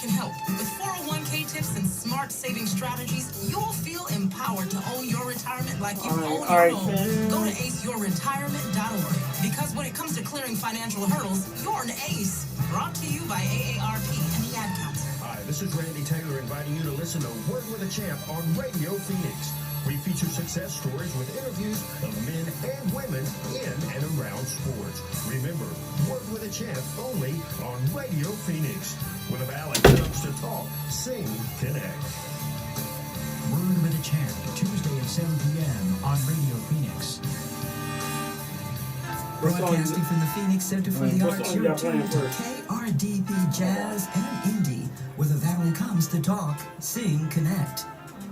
can help. With 401k tips and smart saving strategies, you'll feel empowered to own your retirement like you own your home. Go to aceyourretirement.org. Because when it comes to clearing financial hurdles, you're an ace. Brought to you by AARP and the Ad Council. Hi, this is Randy Taylor inviting you to listen to Word with a Champ on Radio Phoenix. We feature success stories with interviews of men and women in and around sports. Remember, Word with a Champ only on Radio Phoenix. When a ballad comes to talk, sing, connect. Word with a Champ, Tuesday at 7 p.m. on Radio Phoenix. Broadcasting from the Phoenix Center for the Arts, you're tuned to KRDP Jazz and Indie, where the Valley comes to talk, sing, connect.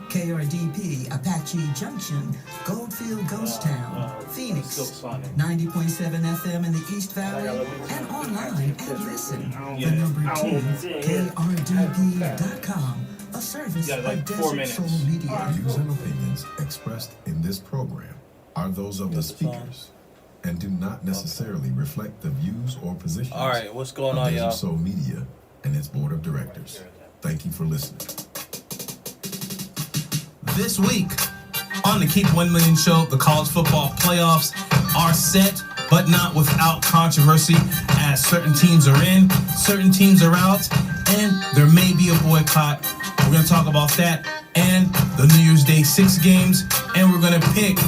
KRDP, Apache Junction, Goldfield Ghost Town, Phoenix, 90.7 FM in the East Valley, and online at Listen, the number 2, KRDP.com, a service of Desert Soul Media. Views and opinions expressed in this program are those of the speakers and do not necessarily reflect the views or positions All right, what's going of on, Desert y'all? Soul Media and its board of directors. Thank you for listening. This week on the Keep 1 Million show, the college football playoffs are set, but not without controversy, as certain teams are in, certain teams are out, and there may be a boycott. We're going to talk about that and the New Year's Day 6 games, and we're going to pick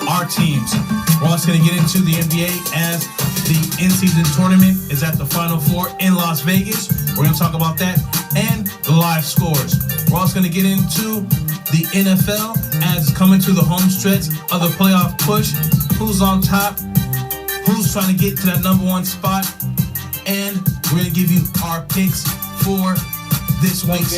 our teams. We're also going to get into the NBA as the in-season tournament is at the Final Four in Las Vegas. We're going to talk about that and the live scores. We're also going to get into the NFL as it's coming to the home stretch of the playoff push. Who's on top? Who's trying to get to that number one spot? And we're going to give you our picks for this week's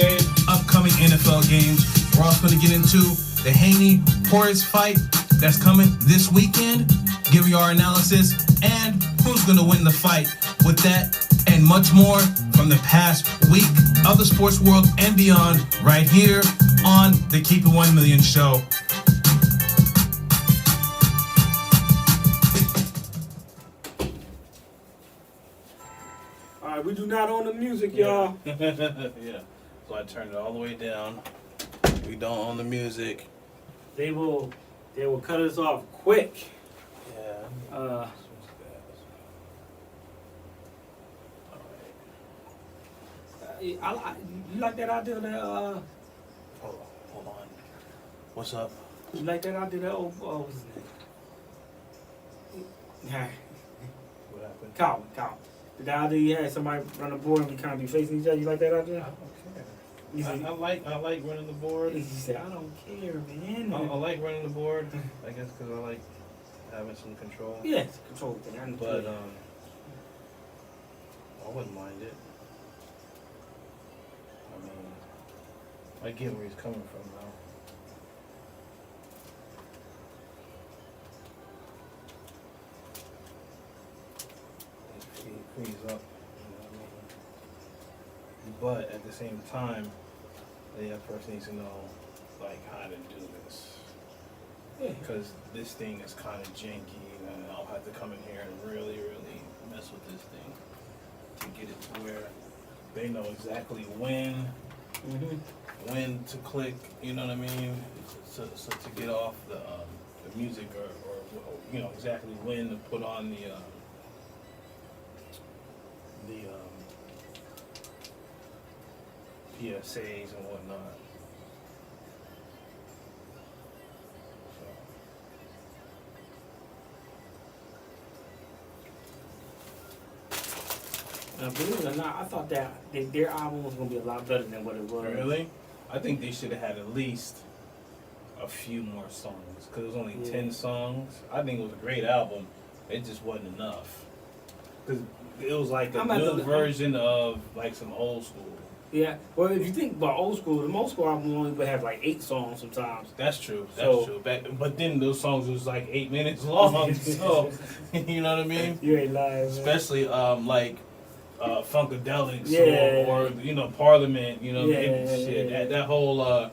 upcoming NFL games. We're also going to get into the Haney-Horace fight that's coming this weekend, give you our analysis, and who's going to win the fight. With that and much more from the past week of the sports world and beyond, right here on the Keep It 1 Million show. All right, we do not own the music, y'all. Yeah, so I turned it all the way down. We don't own the music. They will cut us off quick. Yeah. You like that idea that Hold on. What's up? you like that idea that what's his name? Yeah. What happened? Calvin. The idea you had somebody run the board and we kind of be facing each other. You like that idea? I like running the board. He said, I don't care, man. I like running the board. I guess because I like having some control. Yeah, it's a control thing. I But I wouldn't mind it. I mean, I get where he's coming from now. He frees up, you know what I mean? But at the same time, the other person needs to know, like, how to do this. Yeah. Because this thing is kind of janky, and I'll have to come in here and really, really mess with this thing to get it to where they know exactly when to click, you know what I mean? So to get off the music or you know exactly when to put on the PSAs and whatnot. Now, believe it or not, I thought that their album was gonna be a lot better than what it was. Really? I think they should have had at least a few more songs because it was only 10 songs. I think it was a great album. It just wasn't enough because it was like a new version of like some old school. Yeah. Well, if you think about old school, the old school album only would have like 8 songs sometimes. That's true. That's true. But then those songs was like 8 minutes long. So you know what I mean? You ain't lying. Especially like. Funkadelics or you know Parliament, you know shit. That whole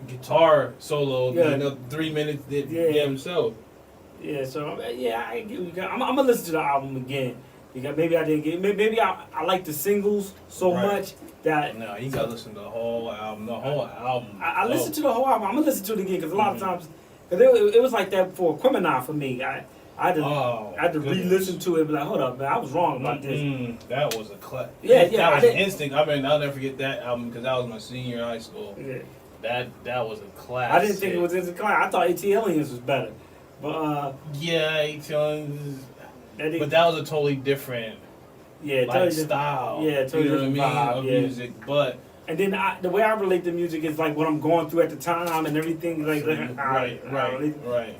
guitar solo, you know, 3 minutes did himself. Yeah, so I get what you got. I'm gonna listen to the album again Because maybe I didn't get. Maybe I like the singles so Right. much that. No, you gotta listen to the whole album. The whole album. I listened to the whole album. I'm gonna listen to it again because a lot of Mhm. times, because it was like that for Criminal for me. I had to Goodness. re-listen to it. And be like, hold up, man, I was wrong about this. That was a class. Yeah, That I was didn't- instinct. I mean, I'll never forget that album because that was my senior year in high school. Yeah. That was a class. I didn't think it was in the class. I thought ATLians was better, but Yeah, Aliens. that didn't- But that was a totally different yeah, like totally style. Yeah, totally you know what I mean different vibe, of yeah. music. But And then the way I relate to music is like what I'm going through at the time and everything. Like, right.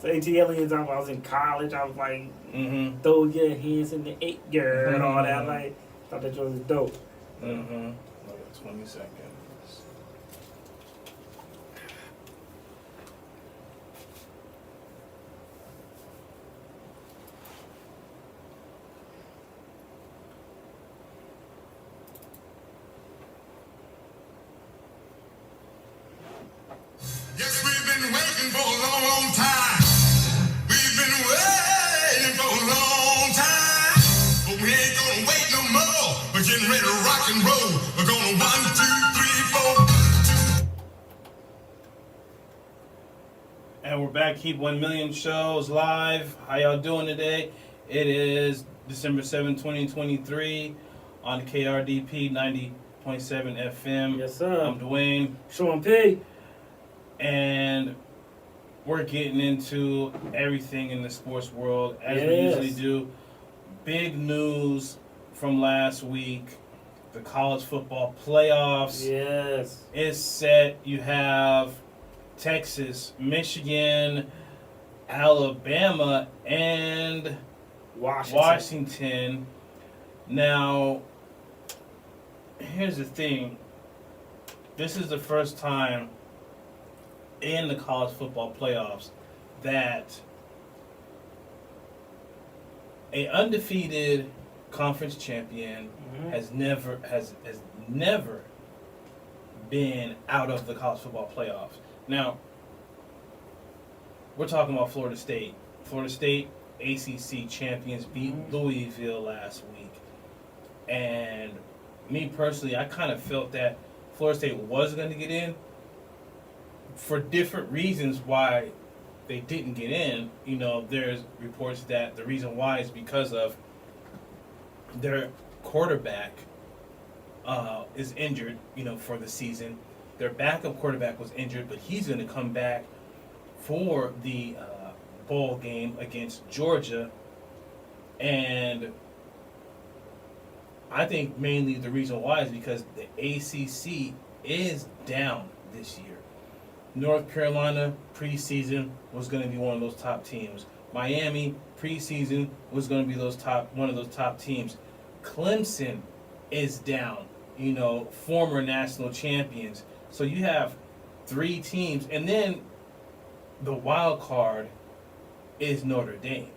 So ATLians, I was in college. I was like, Mm-hmm. throw your hands in the air, girl, and all that. Like, thought that was dope. Mm-hmm. 20 seconds. Yes, we've been waiting for a long, long time. We've been waiting for a long time. But we ain't gonna wait no more. We're getting ready to rock and roll. We're gonna 1, 2, 3, 4. And we're back. Keep 1 million shows live. How y'all doing today? It is December 7, 2023 on KRDP 90.7 FM. Yes, sir. I'm Dwayne. Sean P. And we're getting into everything in the sports world as we Yes. usually do. Big news from last week. The college football playoffs Yes. is set. You have Texas, Michigan, Alabama, and Washington. Now, here's the thing. This is the first time in the college football playoffs that a undefeated conference champion has never been out of the college football playoffs. Now, we're talking about Florida State. Florida State ACC champions beat Louisville last week. And me personally, I kind of felt that Florida State was going to get in for different reasons why they didn't get in. You know, there's reports that the reason why is because of their quarterback is injured, you know, for the season. Their backup quarterback was injured, but he's going to come back for the bowl game against Georgia. And I think mainly the reason why is because the ACC is down this year. North Carolina preseason was going to be one of those top teams. Miami preseason was going to be one of those top teams. Clemson is down, you know, former national champions. So you have three teams, and then the wild card is Notre Dame.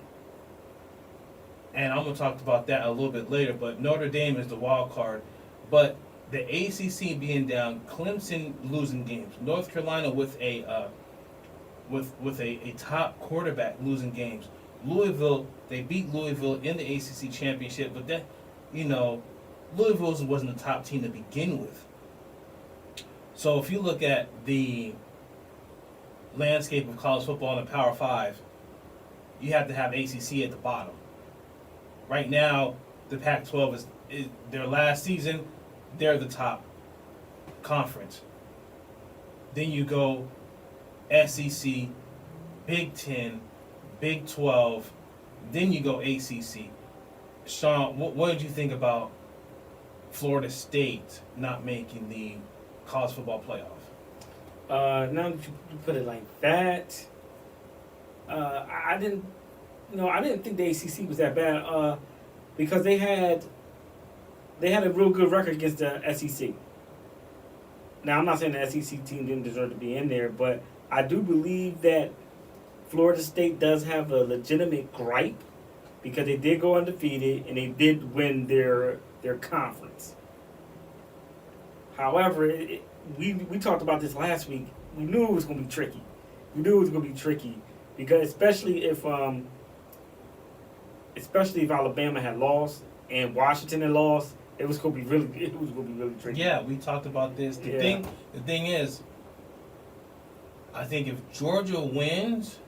And I'm going to talk about that a little bit later, but Notre Dame is the wild card. But the ACC being down, Clemson losing games, North Carolina with a top quarterback losing games. Louisville, they beat Louisville in the ACC championship, but that, you know, Louisville wasn't the top team to begin with. So if you look at the landscape of college football in the Power 5, you have to have ACC at the bottom. Right now, the Pac-12 is their last season. They're the top conference. Then you go SEC, Big 10, Big 12. Then you go ACC. Sean, what did you think about Florida State not making the college football playoff? Now that you put it like that, I didn't think the ACC was that bad because they had a real good record against the SEC. Now, I'm not saying the SEC team didn't deserve to be in there, but I do believe that Florida State does have a legitimate gripe because they did go undefeated and they did win their conference. However, we talked about this last week. We knew it was going to be tricky. Because especially if Alabama had lost and Washington had lost, it was gonna be really tricky. Yeah, we talked about this. The thing is, I think if Georgia wins,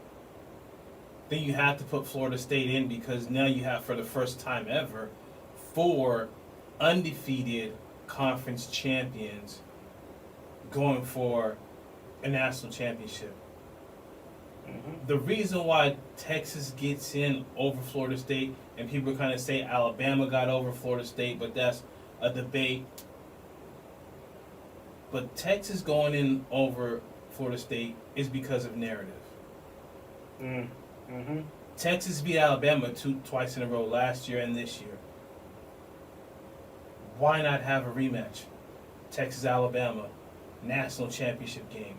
then you have to put Florida State in because now you have, for the first time ever, 4 undefeated conference champions going for a national championship. The reason why Texas gets in over Florida State, and people kind of say Alabama got over Florida State, but that's a debate. But Texas going in over Florida State is because of narrative. Texas beat Alabama twice in a row last year and this year. Why not have a rematch? Texas-Alabama, national championship game.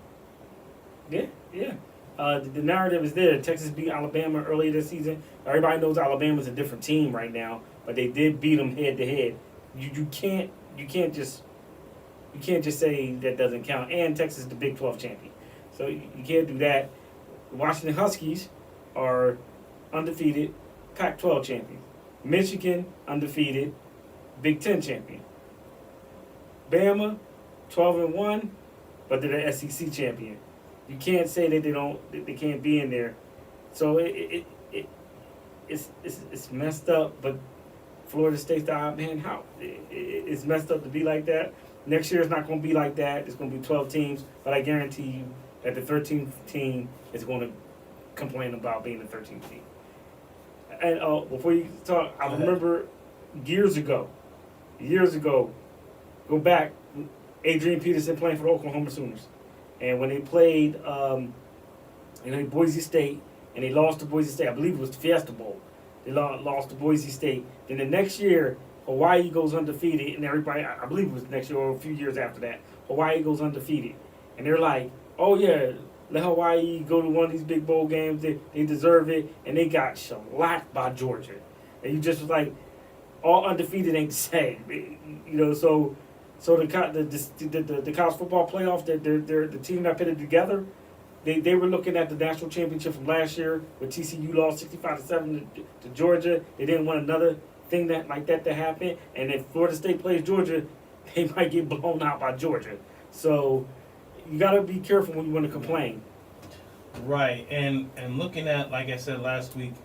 Yeah. The narrative is there. Texas beat Alabama earlier this season. Everybody knows Alabama's a different team right now, but they did beat them head to head. You can't just say that doesn't count. And Texas is the Big 12 champion, so you can't do that. The Washington Huskies are undefeated Pac-12 champions. Michigan undefeated Big 10 champion. Bama 12-1, but they're the SEC champion. You can't say that they can't be in there. So it's messed up. But Florida State's the odd man out. It's messed up to be like that. Next year it's not going to be like that. It's going to be 12 teams. But I guarantee you that the 13th team is going to complain about being the 13th team. And before you talk, I remember years ago, go back, Adrian Peterson playing for the Oklahoma Sooners. And when they played Boise State, and they lost to Boise State, I believe it was the Fiesta Bowl. They lost to Boise State. Then the next year, Hawaii goes undefeated, and everybody, I believe it was next year or a few years after that, Hawaii goes undefeated. And they're like, oh yeah, let Hawaii go to one of these big bowl games. They deserve it. And they got shellacked by Georgia. And you just was like, all undefeated ain't the same. So the college football playoff, the team that put it together, they were looking at the national championship from last year where TCU lost 65-7 to Georgia. They didn't want another thing like that to happen. And if Florida State plays Georgia, they might get blown out by Georgia. So you got to be careful when you want to complain. Right, and looking at, like I said last week,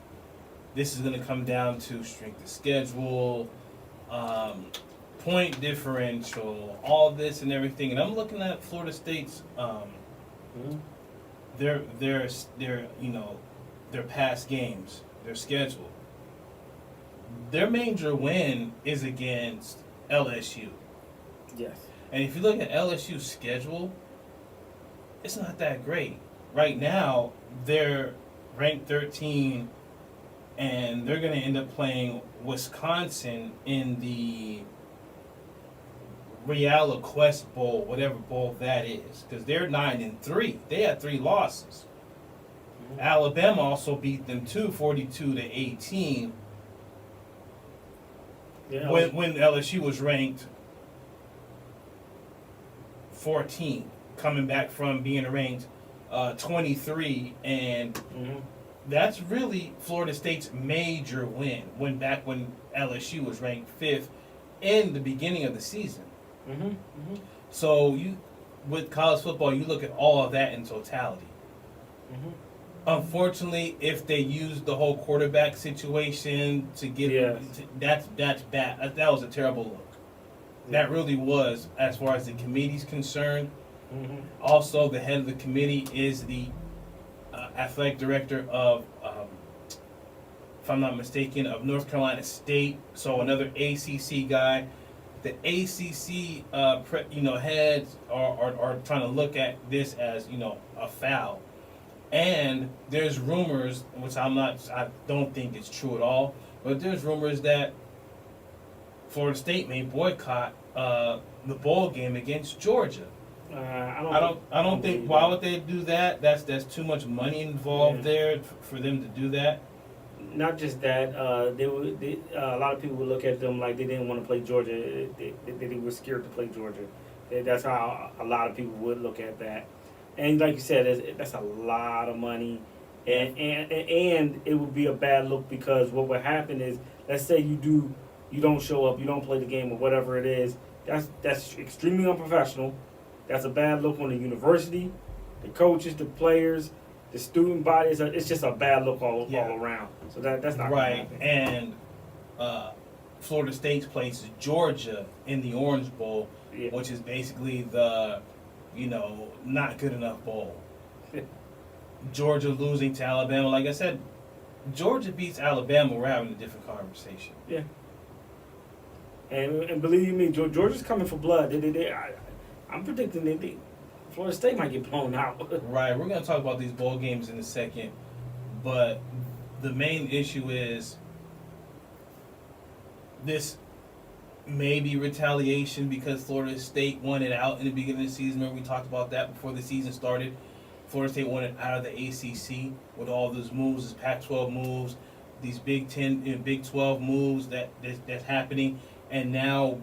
this is going to come down to strength of schedule, point differential, all this and everything. And I'm looking at Florida State's their past games, their schedule. Their major win is against LSU. Yes. And if you look at LSU's schedule, it's not that great. Right now, they're ranked 13, and they're going to end up playing Wisconsin in the Reala Quest Bowl, whatever bowl that is, because they're 9-3. They had 3 losses. Alabama also beat them too, 42-18. Yeah. When LSU was ranked 14, coming back from being ranked 23, and that's really Florida State's major win. When LSU was ranked 5th in the beginning of the season. So with college football, you look at all of that in totality. Unfortunately, if they used the whole quarterback situation to get that's bad. That was a terrible look. That really was, as far as the committee's concerned. Also, the head of the committee is the athletic director of, if I'm not mistaken, of North Carolina State. So another ACC guy. The ACC, heads are trying to look at this as a foul. And there's rumors, which I don't think it's true at all, but there's rumors that Florida State may boycott the bowl game against Georgia. I don't think. Why would they do that? That's too much money involved there for them to do that. Not just that, a lot of people would look at them like they didn't want to play Georgia. They were scared to play Georgia. That's how a lot of people would look at that. And like you said, that's a lot of money, and it would be a bad look because what would happen is, let's say you do you don't show up, you don't play the game, or whatever it is. That's extremely unprofessional. That's a bad look on the university, the coaches, the players, the student body. It's just a bad look all around. So that's not right. And Florida State plays Georgia in the Orange Bowl, which is basically the, not good enough bowl. Georgia losing to Alabama. Like I said, Georgia beats Alabama, we're having a different conversation. Yeah. And believe me, Georgia's coming for blood. I'm predicting Florida State might get blown out. Right. We're going to talk about these bowl games in a second. But the main issue is this may be retaliation because Florida State won it out in the beginning of the season. Remember we talked about that before the season started. Florida State won it out of the ACC with all those moves, these Pac-12 moves, these Big 10 and Big 12 moves that's happening. And now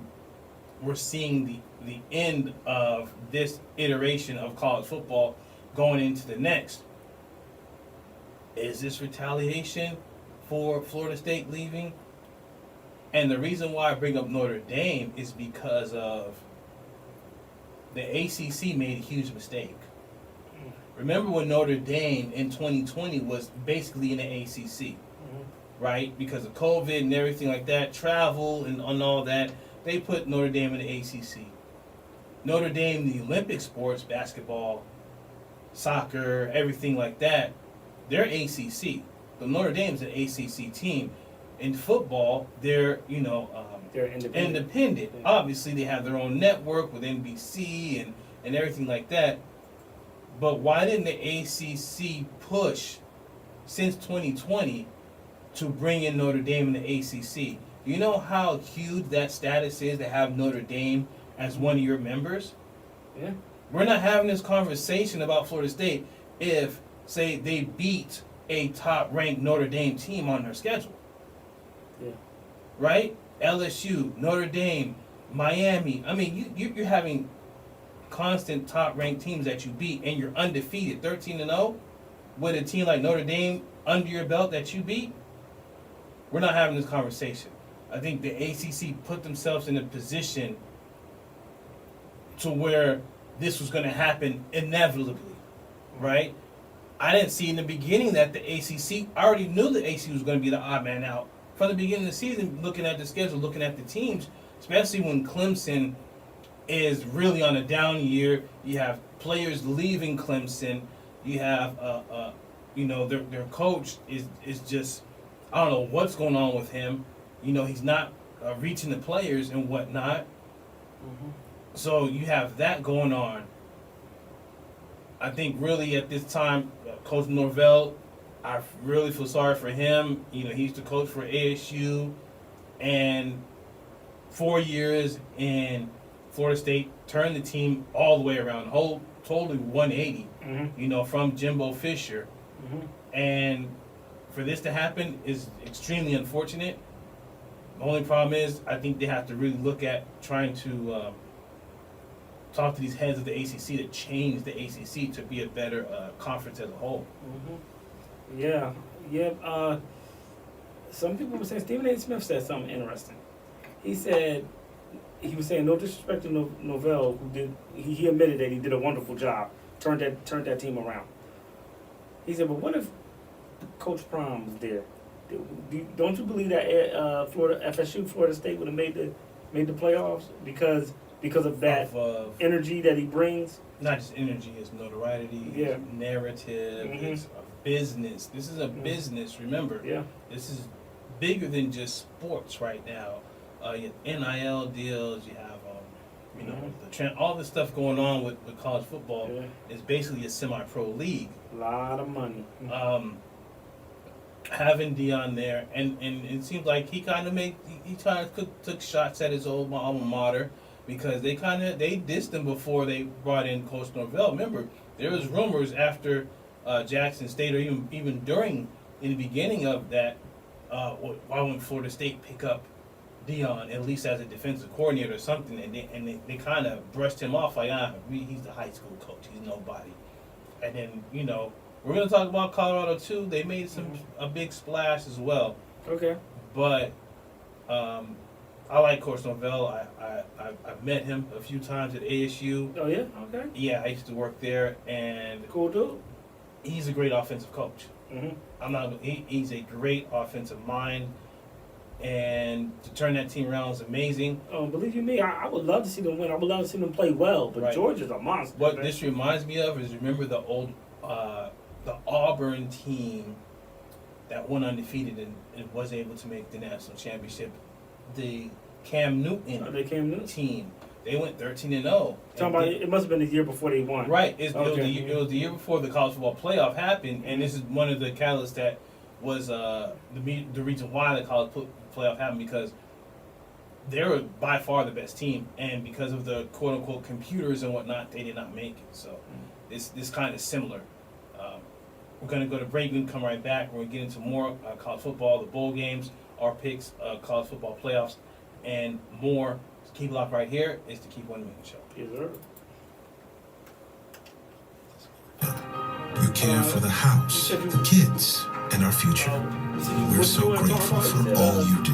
we're seeing the end of this iteration of college football going into the next. Is this retaliation for Florida State leaving? And the reason why I bring up Notre Dame is because of the ACC made a huge mistake. Remember when Notre Dame in 2020 was basically in the ACC, right? Because of COVID and everything like that, travel and all that, they put Notre Dame in the ACC. Notre Dame, the Olympic sports, basketball, soccer, everything like that, they're ACC. But Notre Dame's an ACC team. In football, they're they're independent. Yeah. Obviously, they have their own network with NBC and everything like that. But why didn't the ACC push since 2020 to bring in Notre Dame in the ACC? You know how huge that status is to have Notre Dame as one of your members? Yeah. We're not having this conversation about Florida State if, say, they beat a top-ranked Notre Dame team on their schedule. Yeah. Right? LSU, Notre Dame, Miami. I mean, you're having constant top-ranked teams that you beat, and you're undefeated, 13-0, with a team like Notre Dame under your belt that you beat. We're not having this conversation. I think the ACC put themselves in a position to where this was going to happen inevitably, right? I didn't see in the beginning that the ACC, I already knew the ACC was going to be the odd man out. From the beginning of the season, looking at the schedule, looking at the teams, especially when Clemson is really on a down year. You have players leaving Clemson. You have, their coach is just, I don't know what's going on with him. He's not reaching the players and whatnot. Mm-hmm. So you have that going on. I think really at this time, Coach Norvell, I really feel sorry for him. He used to coach for ASU, and 4 years in Florida State, turned the team all the way around, totally 180, from Jimbo Fisher. Mm-hmm. And for this to happen is extremely unfortunate. The only problem is I think they have to really look at trying to talk to these heads of the ACC to change the ACC to be a better conference as a whole. Mm-hmm. Yeah. Some people were saying, Stephen A. Smith said something interesting. He was saying, no disrespect to Novell, he admitted that he did a wonderful job, turned that team around. He said, but what if Coach Prime was there? Don't you believe that Florida State would have made the playoffs because of that energy that he brings? Not just energy, it's notoriety, it's narrative, it's a business. This is a business, remember. Yeah. This is bigger than just sports right now. You have NIL deals, you have all this stuff going on with college football is basically a semi-pro league. A lot of money. Having Dion there, and it seems like he kind of took shots at his old alma mater because they dissed him before they brought in Coach Norvell. Remember, there was rumors after Jackson State, or even during in the beginning of that, why wouldn't Florida State pick up Dion at least as a defensive coordinator or something? And they kind of brushed him off like, he's the high school coach, he's nobody. And then we're going to talk about Colorado too. They made a big splash as well. Okay. But I like Coach Norvell. I've met him a few times at ASU. Oh yeah, okay, Yeah, I used to work there, and cool dude. he's a great offensive coach. Mm-hmm. He's a great offensive mind, and to turn that team around is amazing. Believe you me, I would love to see them win. I would love to see them play well. But Right. Georgia's a monster. What man. this reminds me of is remember the old the Auburn team that went undefeated and was able to make the national championship. The Cam Newton They came new. team. They went 13-0. Talking about it must have been the year before they won. Right. It was the year before the college football playoff happened, and this is one of the catalysts that was the reason why the college playoff happened, because they were by far the best team, and because of the quote unquote computers and whatnot, they did not make it. So this kind of similar. We're gonna go to break and come right back. We're gonna get into more college football, the bowl games, our picks, college football playoffs, and more. Keep locked right here. It's the Keep 1 Million Show. Yes, sir. You care for the house, the kids, and our future. We're so grateful for all you do.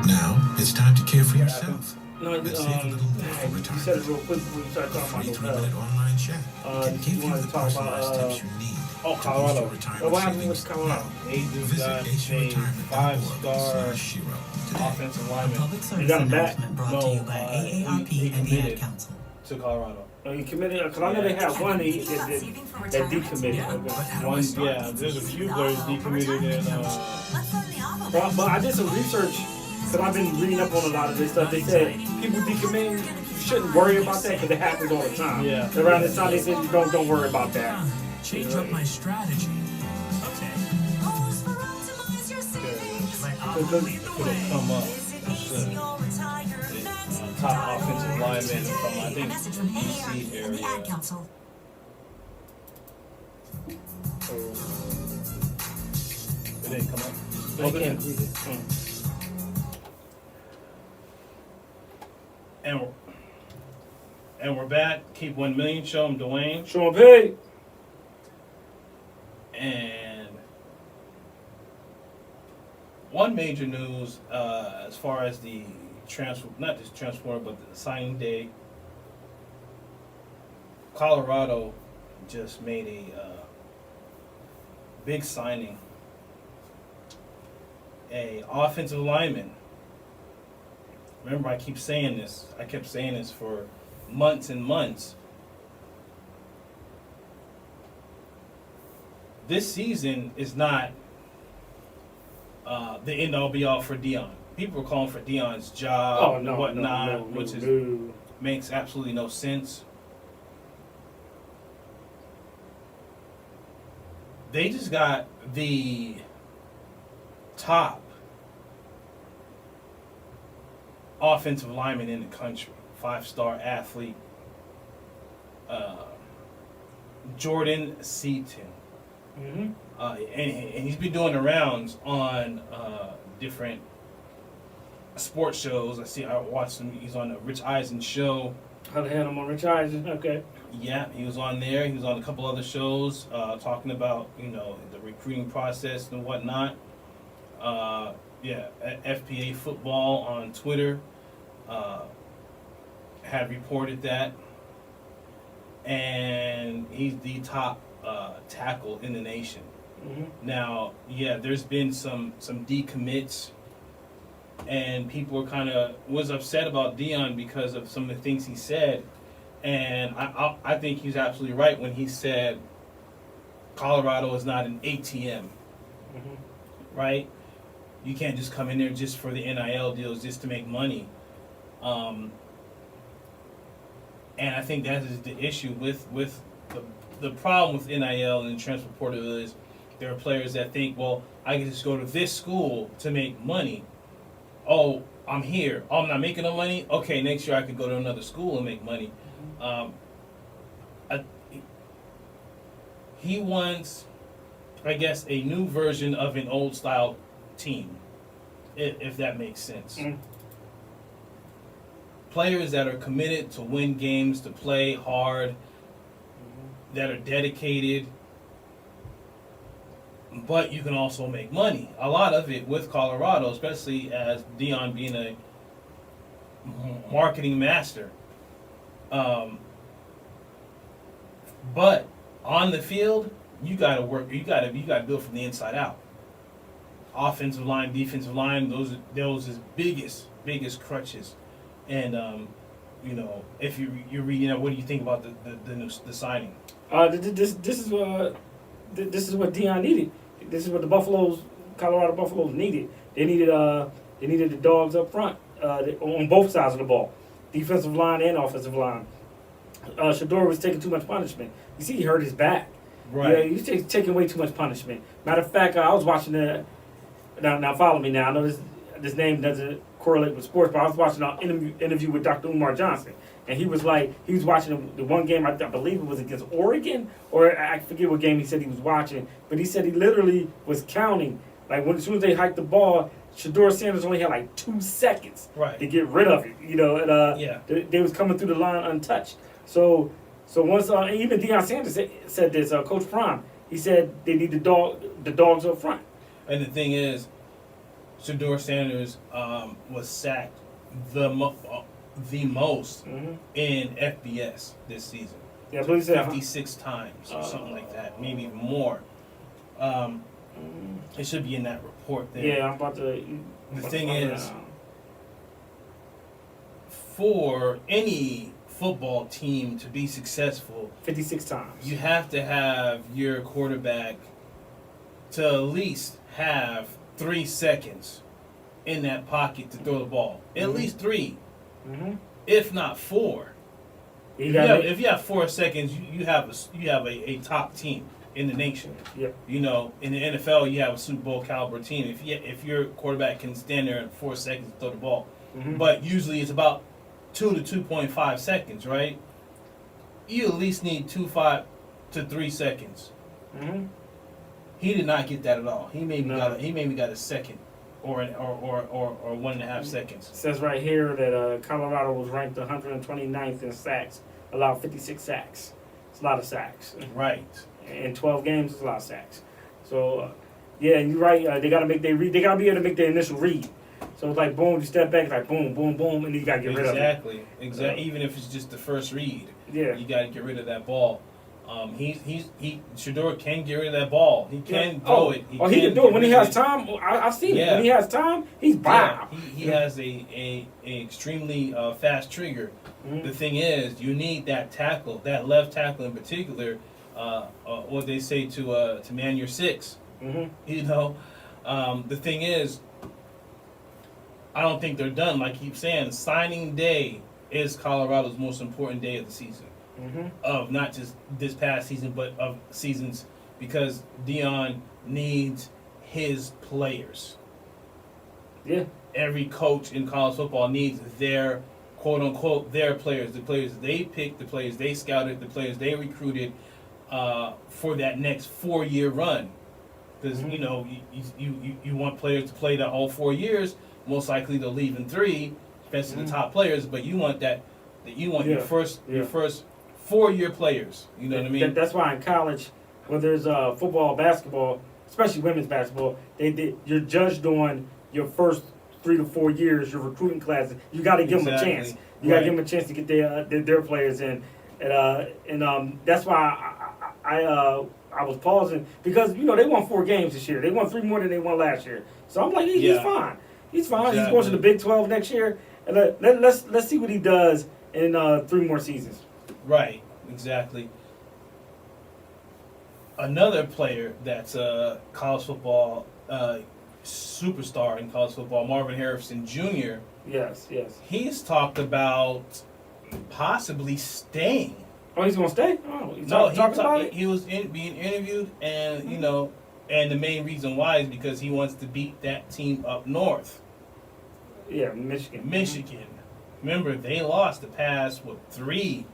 Now it's time to care for yourself No, and save a little more for you said it retirement. real quick before you started A talking free about 3-minute Norvell. online chat can you give you wanted the to talk about, personalized tips you need to boost Colorado. your What retirement happened with savings Colorado? now. They just Visit got a aceretirement.org/Shiro 5-star today. offensive A lineman public You service got him back? announcement brought No, to you by he AARP and the committed. Ad Council. to Colorado. You committed? Because I know they had one that decommitted. Yeah, Okay. but how do I One, start? yeah, there's a few players decommitted, and But I did some research because I've been reading up on a lot of this stuff. They said people decommitting, you shouldn't worry about that because it happens all the time. Yeah. Around this time, they said you don't worry about that. Change up my strategy. Okay. could have come up. Top offensive lineman from, I think, DC area. It didn't come up. I can't read it. And we're back. Keep 1 million. Show 'em Dwayne. Sean Pay. And one major news as far as the transfer, not just transfer, but the signing day. Colorado just made a big signing. A offensive lineman. Remember, I keep saying this. I kept saying this for months and months. This season is not the end all be all for Dion. People are calling for Dion's job Oh, and no, whatnot, no, which is no. makes absolutely no sense. They just got the top offensive lineman in the country, 5-star athlete, Jordan Seaton. Mm-hmm. And he's been doing the rounds on different sports shows. I watched him. He's on the Rich Eisen show. How to handle on Rich Eisen? Okay. Yeah, he was on there. He was on a couple other shows talking about the recruiting process and whatnot. FPA Football on Twitter had reported that, and he's the top tackle in the nation. Mm-hmm. Now, there's been some decommits, and people were was upset about Dion because of some of the things he said, and I think he's absolutely right when he said Colorado is not an ATM, right? You can't just come in there just for the NIL deals just to make money, and I think that is the issue with the problem with NIL and the transfer portal is there are players that think, well, I can just go to this school to make money. Oh, I'm here. Oh, I'm not making no money? Okay, next year I could go to another school and make money. He wants, I guess, a new version of an old style team, if that makes sense. Players that are committed to win games, to play hard, that are dedicated, but you can also make money. A lot of it with Colorado, especially as Dion being marketing master. But on the field, you gotta work. You gotta build from the inside out. Offensive line, defensive line, those is biggest crutches. And if you're reading out, what do you think about the signing? This is what Deion needed. This is what the Colorado Buffaloes needed. They needed the dogs up front on both sides of the ball, defensive line and offensive line. Shador was taking too much punishment. You see, he hurt his back. Right. Yeah, he was taking way too much punishment. Matter of fact, I was watching Now follow me. Now I know this name doesn't correlate with sports, but I was watching an interview with Dr. Umar Johnson, and he was watching the one game I believe it was against Oregon, or I forget what game he said he was watching, but he said he literally was counting. Like as soon as they hiked the ball, Shador Sanders only had like 2 seconds to get rid of it. They was coming through the line untouched. So once even Deion Sanders said this, Coach Prime, he said they need the dogs up front. And the thing is, Shador Sanders was sacked the most in FBS this season. Yeah, I believe so. 56 times or something like that, maybe even more. It should be in that report there. Yeah, I'm about to. The thing is, for any football team to be successful, 56 times, you have to have your quarterback to at least have 3 seconds in that pocket to throw the ball. At least 3, if not 4. If you have 4 seconds, you have a top team in the nation. Yep. In the NFL, you have a Super Bowl caliber team. If your quarterback can stand there in 4 seconds to throw the ball, but usually it's about 2 to 2.5 seconds, right? You at least need 2.5 to 3 seconds. He did not get that at all. He maybe got a second, or 1.5 seconds. It says right here that Colorado was ranked 129th in sacks, allowed 56 sacks. It's a lot of sacks. Right. In 12 games, it's a lot of sacks. So, yeah, and you're right. They gotta make their read. They gotta be able to make their initial read. So it's like boom, you step back, it's like boom, boom, boom, and then you gotta get rid of it. Exactly. Even if it's just the first read, yeah, you gotta get rid of that ball. Shador can get rid of that ball. He can throw it. He can do it when he has time. I've seen it. When he has time, he's bomb. He has a extremely fast trigger. The thing is, you need that tackle, that left tackle in particular. What they say to man your 6. The thing is, I don't think they're done. Like I keep saying, signing day is Colorado's most important day of the season. Of not just this past season, but of seasons, because Deion needs his players. Yeah. Every coach in college football needs their quote unquote their players, the players they picked, the players they scouted, the players they recruited for that next 4-year run. Because you want players to play that all 4 years. Most likely they'll leave in 3, especially the top players. But you want your first 4-year players. You know what I mean? That's why in college, whether it's football, basketball, especially women's basketball, you're judged on your first 3 to 4 years, your recruiting classes. You got to give them a chance. You got to give them a chance to get their players in, and that's why I was pausing, because they won 4 games this year. They won 3 more than they won last year. So I'm like, he's fine. He's fine. Exactly. He's going to the Big 12 next year, and let's see what he does in 3 more seasons. Right, exactly. Another player that's a college football superstar in college football, Marvin Harrison Jr. Yes. He's talked about possibly staying. Oh, he's gonna stay? Oh, he was being interviewed, and and the main reason why is because he wants to beat that team up north. Yeah, Michigan. Remember, they lost the past 3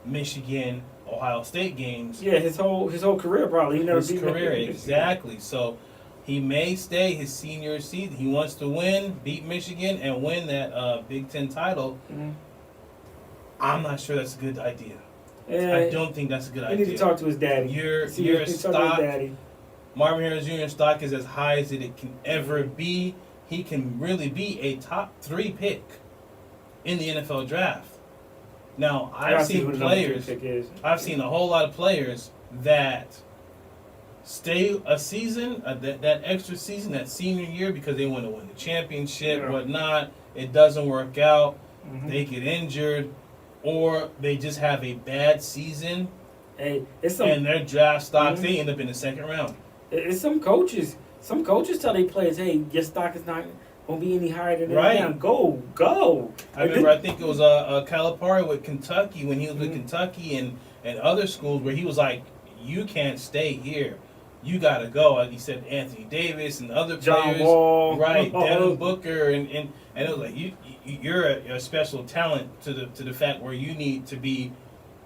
Michigan Ohio State games. Yeah, his whole career probably. He never beat career, exactly. So he may stay his senior season. He wants to beat Michigan, and win that Big Ten title. I'm not sure that's a good idea. I don't think that's a good idea. You need to talk to his daddy. Your stock, Marvin Harrison Jr. stock is as high as it can ever be. He can really be a top 3 pick in the NFL draft. Now, I I've see who seen the number 3 players. pick is. I've seen a whole lot of players that stay a season, that extra season, that senior year, because they want to win the championship, Yeah. whatnot. It doesn't work out. Mhm. They get injured, or they just have a bad season, Hey, it's some and their draft stocks, Mhm. they end up in the second round. it's some coaches. Some coaches tell their players, "Hey, your stock is not gonna be any higher than Right. that. Go." I remember, I think it was Calipari with Kentucky, when he was with Kentucky and other schools, where he was like, you can't stay here. You got to go. Like he said, Anthony Davis and other John players. Wall. Right, Devin Booker. And it was like, you're a special talent to the fact where you need to be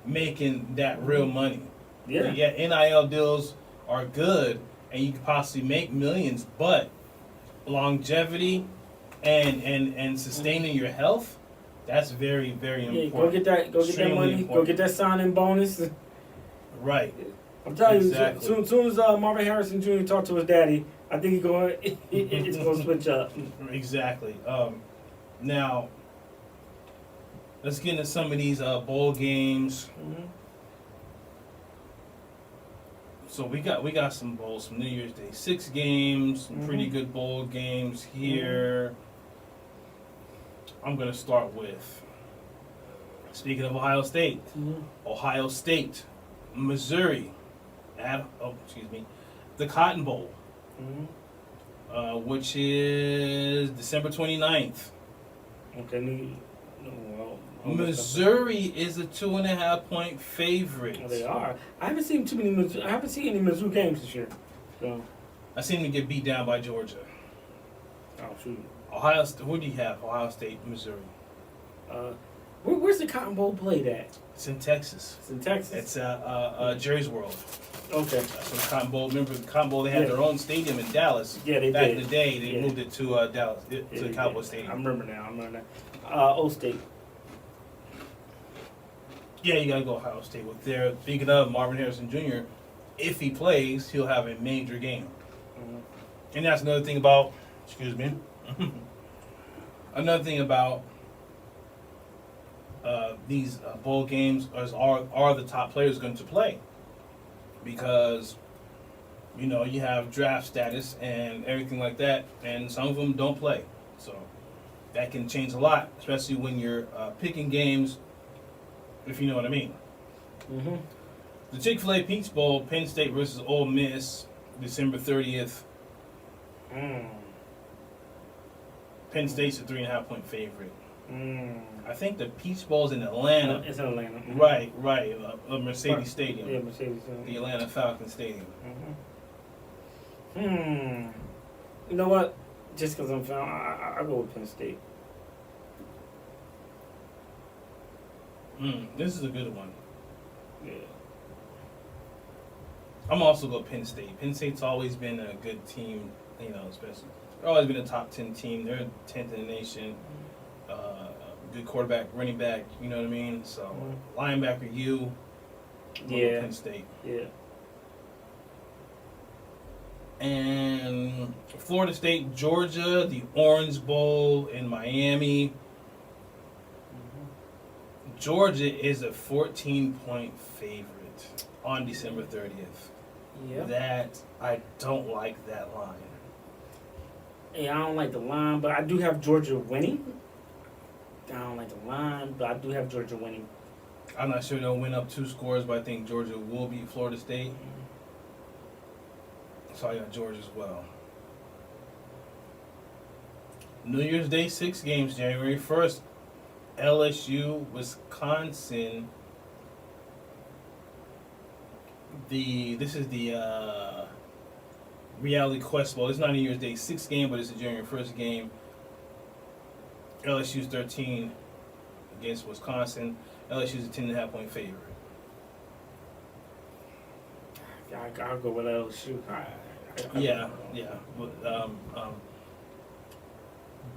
making that real money. Yeah. NIL deals are good, and you could possibly make millions, but longevity and sustaining your health, that's very, very Yeah, important. go get that Extremely money. Go important. get that signing bonus. Right. I'm telling Exactly. you, soon as Marvin Harrison Jr. talked to his daddy, I think it's going to switch up. Exactly. Now, let's get into some of these bowl games. Mhm. So we got some bowls, some New Year's Day 6 games, some pretty good bowl games here. I'm gonna start with, speaking of Ohio State, Ohio State, Missouri, the Cotton Bowl, which is December 29th. Okay, Missouri is a 2.5-point favorite. Well, they are. I haven't seen too many. I haven't seen any Mizzou games this year. So, I seen them get beat down by Georgia. oh shoot. Ohio. Who do you have? Ohio State, Missouri. Where's the Cotton Bowl played at? It's in Texas. It's in Texas. It's Jerry's World. Okay. So the Cotton Bowl. Remember the Cotton Bowl? They had their own stadium in Dallas. Yeah, they Back did. in the day, they Yeah. moved it to Dallas, to the Cowboy I Stadium. remember now. O State. Yeah, you gotta go Ohio State with their. Speaking of Marvin Harrison Jr., if he plays, he'll have a major game. And that's another thing about. Excuse me. Another thing about these bowl games are the top players going to play, because you have draft status and everything like that, and some of them don't play, so that can change a lot, especially when you're picking games, if you know what I mean. The Chick-fil-A Peach Bowl, Penn State versus Ole Miss, December 30th. Penn State's a 3.5-point favorite. I think the Peach Bowl's in Atlanta. It's in Atlanta. Right. Mercedes Stadium. Yeah, Mercedes. The Atlanta Falcons Stadium. You know what? Just because I'm found, I go with Penn State. This is a good one. Yeah. I'm also going Penn State. Penn State's always been a good team, especially. They've always been a top 10 team. They're 10th in the nation. Good quarterback, running back, you know what I mean? So, linebacker, Yeah. Penn State. Yeah. And Florida State, Georgia, the Orange Bowl in Miami. Georgia is a 14-point favorite on December 30th. Yeah. That, I don't like that line. Yeah, I don't like the line, but I do have Georgia winning. I don't like the line, but I do have Georgia winning. I'm not sure they'll win up 2 scores, but I think Georgia will beat Florida State. So I got Georgia as well. New Year's Day 6 games, January 1st. LSU, Wisconsin. This is the Reality Quest Bowl. It's not a New Year's Day 6 game, but it's a January 1st game. LSU's 13 against Wisconsin. LSU's a 10.5-point favorite. I'll go with LSU. Yeah.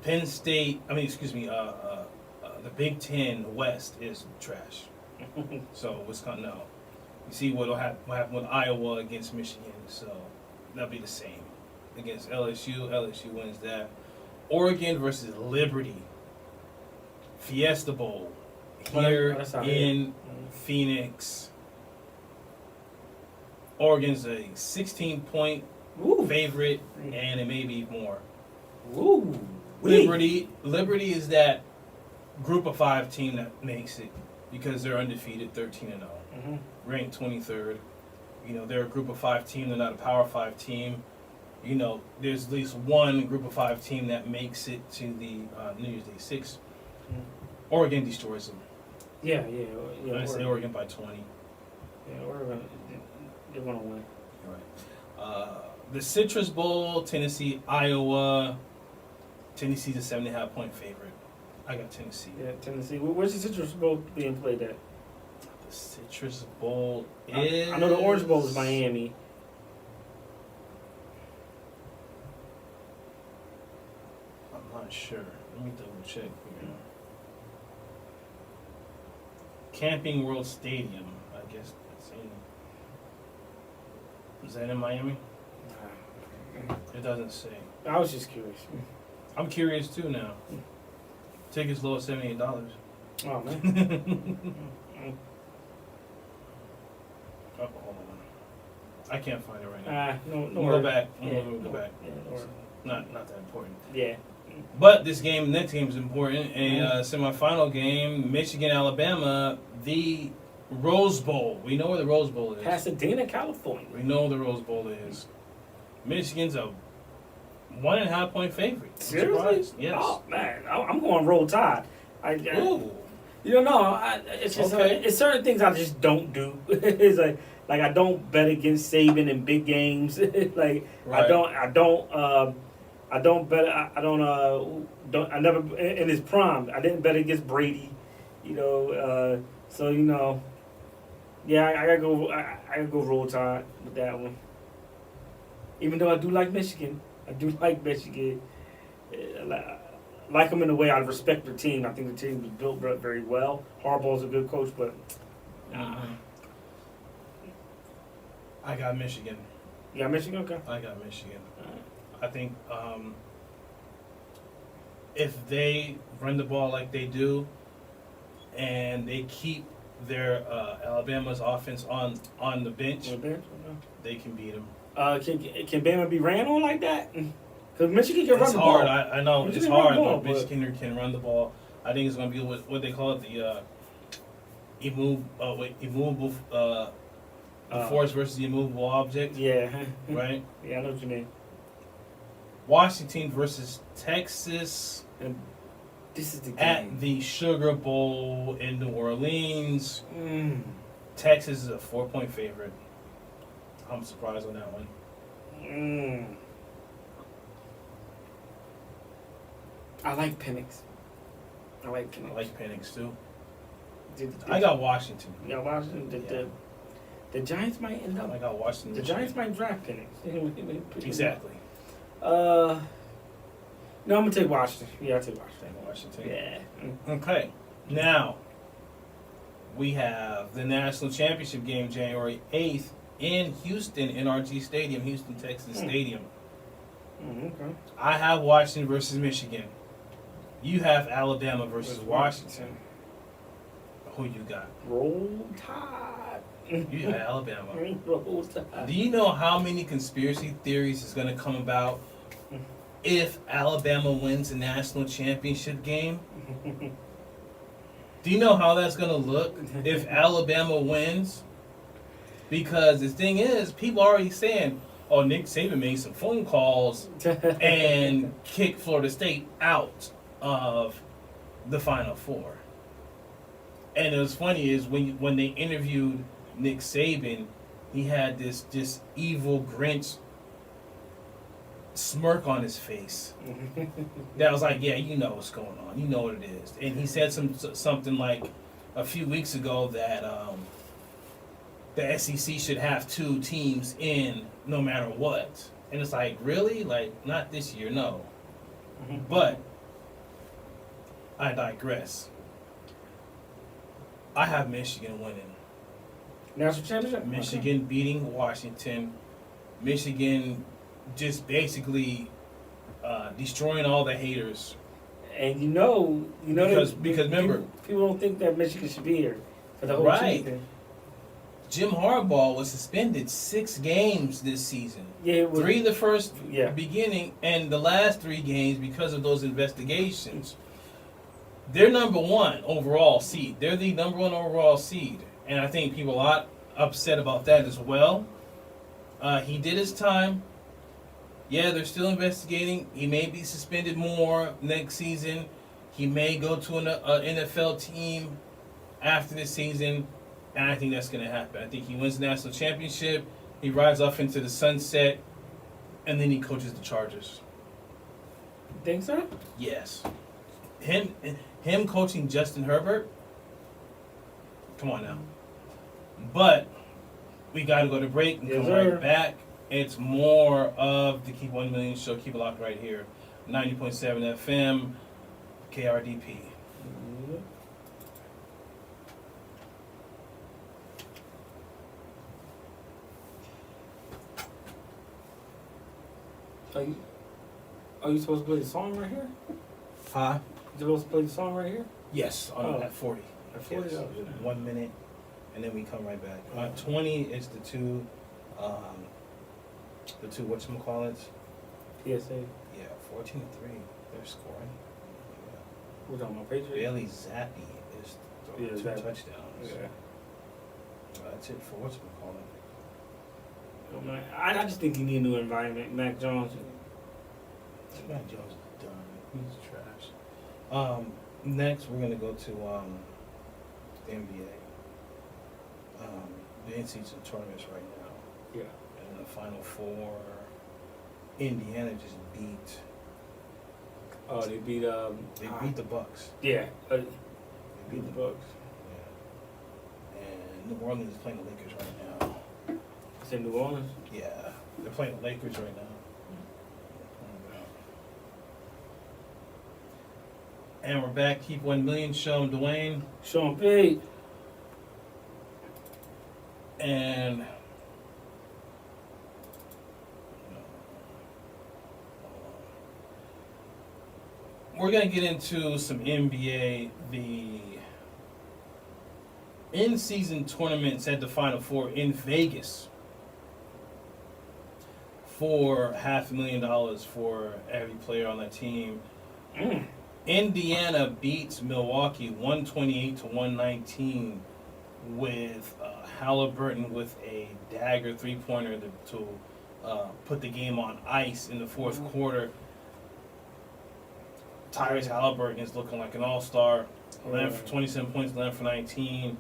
Penn State. The Big Ten West is trash. So Wisconsin. No, you see what happened with Iowa against Michigan. So that'll be the same against LSU. LSU wins that. Oregon versus Liberty. Fiesta Bowl Well, here that's not in Phoenix. Oregon's a 16-point favorite, and it may be more. Ooh. Liberty is that group of 5 team that makes it because they're undefeated, 13-0, ranked 23rd. You know, they're a group of 5 team. They're not a Power 5 team. You know, there's at least one group of 5 team that makes it to the New Year's Day 6. Oregon destroys them. Yeah. I say Oregon by 20. Yeah, Oregon. They're gonna win. Right. The Citrus Bowl, Tennessee, Iowa. Tennessee's a 7.5-point favorite. I got Tennessee. Yeah, Tennessee. Where's the Citrus Bowl being played at? The Citrus Bowl is... I know the Orange Bowl is Miami. I'm not sure. Let me double check here. Camping World Stadium, I guess. Is that in Miami? It doesn't say. I was just curious. I'm curious too now. Tickets low at $78. Oh man. Oh, hold on. I can't find it right now. No We'll worries. go back. Yeah, We'll go back. Yeah, no worries. Not that important. Yeah. But this game, next game is important. A semifinal game, Michigan, Alabama, the Rose Bowl. We know where the Rose Bowl is. Pasadena, California. We know where the Rose Bowl is. Michigan's a 1.5-point favorite. Seriously? Yes. Oh man, I'm going Roll Tide. Ooh. You don't know. It's just it's certain things I just don't do. It's like I don't bet against Saban in big games. Like Right. I never in his prime. I didn't bet against Brady. You know. So you know. Yeah, I gotta go. I gotta go Roll Tide with that one. Even though I do like Michigan, Like them in a way, I respect their team. I think the team was built very well. Harbaugh's a good coach, but I got Michigan. You got Michigan? Okay. I got Michigan. I think if they run the ball like they do, and they keep their Alabama's offense on the bench, they can beat them. Can Bama be ran on like that? Because Michigan can run the ball. It's hard. I know it's hard, but Michigan can run the ball. I think it's going to be what they call it, the immovable force versus the immovable object. Yeah. Right? Yeah, I know what you mean. Washington versus Texas. And this is the game. At the Sugar Bowl in New Orleans. Texas is a 4-point favorite. I'm surprised on that one. I like Penix. I like Penix too. I I got Washington. You got Washington. The Giants might end up. I got Washington. The Giants might draft Penix. Exactly. No, I'm gonna take Washington. Yeah, I'll take Washington. Yeah. Okay. Now we have the national championship game January 8th in Houston, NRG Stadium, Houston, Texas Stadium. Okay. I have Washington versus Michigan. You have Alabama versus Washington. Who you got? Roll Tide. You have Alabama. Roll Tide. Do you know how many conspiracy theories is going to come about if Alabama wins the national championship game? Do you know how that's going to look if Alabama wins? Because the thing is, people are already saying, oh, Nick Saban made some phone calls and kicked Florida State out of the Final Four. And it was funny is when they interviewed Nick Saban, he had this evil Grinch smirk on his face. That was like, yeah, you know what's going on. You know what it is. And he said something like a few weeks ago that the SEC should have 2 teams in no matter what. And it's like, really? Like, not this year, no. But I digress. I have Michigan winning. National championship? Michigan beating Washington. Michigan just basically destroying all the haters And you know because remember, people don't think that Michigan should be here for the whole right. season. Jim Harbaugh was suspended 6 games this season. Yeah, it was, 3 the first beginning, and the last 3 games because of those investigations. They're number 1 overall seed. They're the number 1 overall seed, and I think people are a lot upset about that as well. He did his time. Yeah, they're still investigating. He may be suspended more next season. He may go to an NFL team after this season, and I think that's going to happen. I think he wins the national championship. He rides off into the sunset, and then he coaches the Chargers. Think so? Yes. Him coaching Justin Herbert. Come on now. But we got to go to break and come right back. It's more of the Keep 1 Million show. Keep it locked right here. 90.7 FM, KRDP. Are you supposed to play the song right here? Huh? You supposed to play the song right here? Yes, at 40. At 40? Yes. 1 minute, and then we come right back. 20 is the two whatchamacallits? PSA. Yeah, 14-3. They're scoring. Yeah. We're talking about Patriots? Bailey Zappi is throwing 2 touchdowns. Yeah. That's it for whatchamacallit. I just think you need a new environment. Mac Jones. Mac Jones is done. He's trash. Next, we're going to go to the NBA. The in-season tournaments right now. Yeah. And in the Final Four, Indiana just beat. Oh, they beat. They beat the Bucks. Yeah. They beat the Bucks. Yeah. And New Orleans is playing the Lakers right now. It's in New Orleans? Yeah. They're playing the Lakers right now. And we're back. Keep 1 million. Show 'em Dwayne. Sean Pate. And we're going to get into some NBA. The in-season tournaments at the Final Four in Vegas for $500,000 for every player on the team. Indiana beats Milwaukee 128-119 with Halliburton with a dagger 3-pointer to put the game on ice in the fourth quarter. Tyrese Halliburton is looking like an all-star. 11 for 27 points, 11 for 19.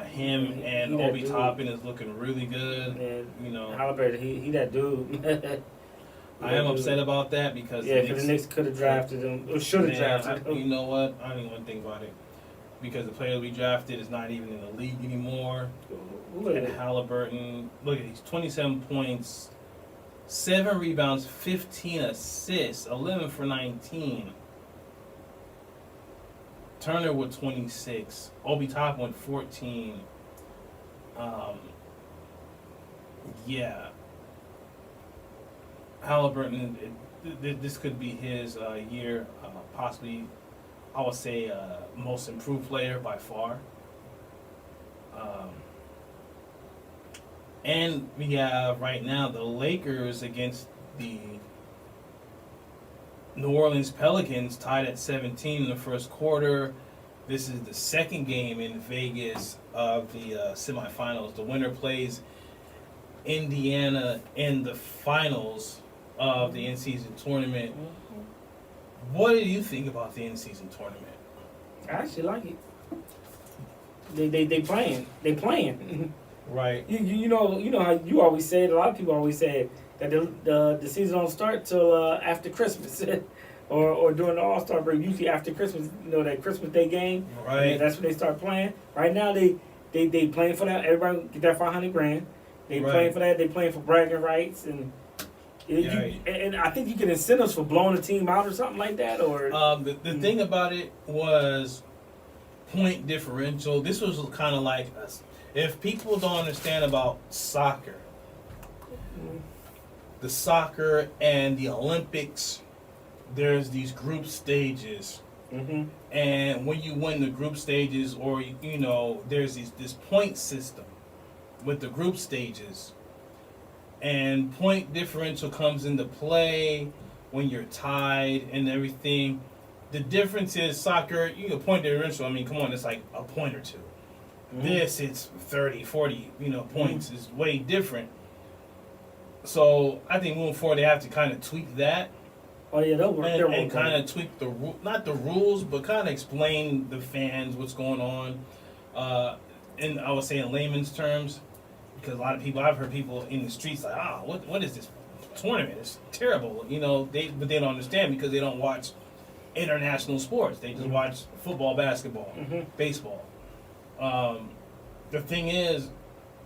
Him and Obi Toppin is looking really good. You know, Halliburton, he that dude. I am upset about that because the Knicks could have drafted him, or should have drafted him. You know what? I don't even want to think about it because the player we drafted is not even in the league anymore. And Halliburton, look at these: 27 points, 7 rebounds, 15 assists, 11 for 19. Turner with 26. Obi Toppin with 14. Yeah. Halliburton, this could be his year, possibly, I would say, most improved player by far. And we have right now the Lakers against the New Orleans Pelicans tied at 17 in the first quarter. This is the second game in Vegas of the semifinals. The winner plays Indiana in the finals of the in-season tournament. What do you think about the in-season tournament? I actually like it. They playing. They playing. Right. You know how you always said. A lot of people always say that the season don't start till after Christmas, or during the All-Star break. Usually after Christmas, you know, that Christmas Day game. Right. That's when they start playing. Right now they playing for that. Everybody get that $500,000. They playing for that. They playing for bragging rights and I think you get incentives for blowing a team out or something like that. Or the thing about it was point differential. This was kind of like if people don't understand about soccer, the soccer and the Olympics there's these group stages. And when you win the group stages, or there's this point system with the group stages, and point differential comes into play when you're tied and everything. The difference is soccer, point differential, I mean, come on, it's like a point or two. This, it's 30, 40, points is way different. So I think moving forward, they have to kind of tweak that. Oh yeah, they'll work. And kind of tweak not the rules, but kind of explain the fans what's going on. And I would say in layman's terms, because a lot of people, I've heard people in the streets like, what is this tournament? It's terrible. But they don't understand because they don't watch international sports. They just watch football, basketball, baseball. The thing is,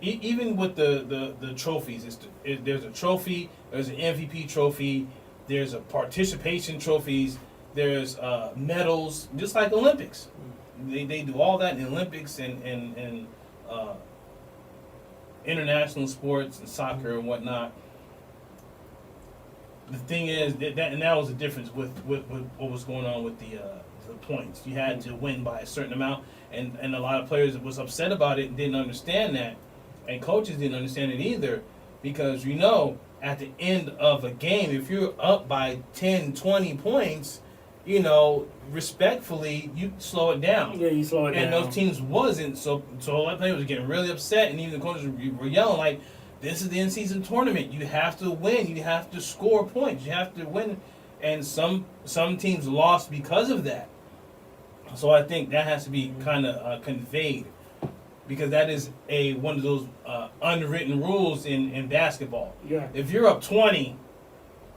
even with the trophies, there's a trophy, there's an MVP trophy. There's a participation trophies. There's medals, just like Olympics. They do all that in the Olympics and international sports and soccer and whatnot. The thing is that was the difference with what was going on with the points. You had to win by a certain amount, and a lot of players was upset about it and didn't understand that, and coaches didn't understand it either, because at the end of a game, if you're up by 10, 20 points, respectfully, you slow it down. Yeah, you slow it down. And those teams wasn't, so a lot of players were getting really upset, and even the coaches were yelling like, this is the in-season tournament. You have to win. You have to score points. You have to win. And some teams lost because of that. So I think that has to be kind of conveyed, because that is one of those unwritten rules in basketball. Yeah. If you're up 20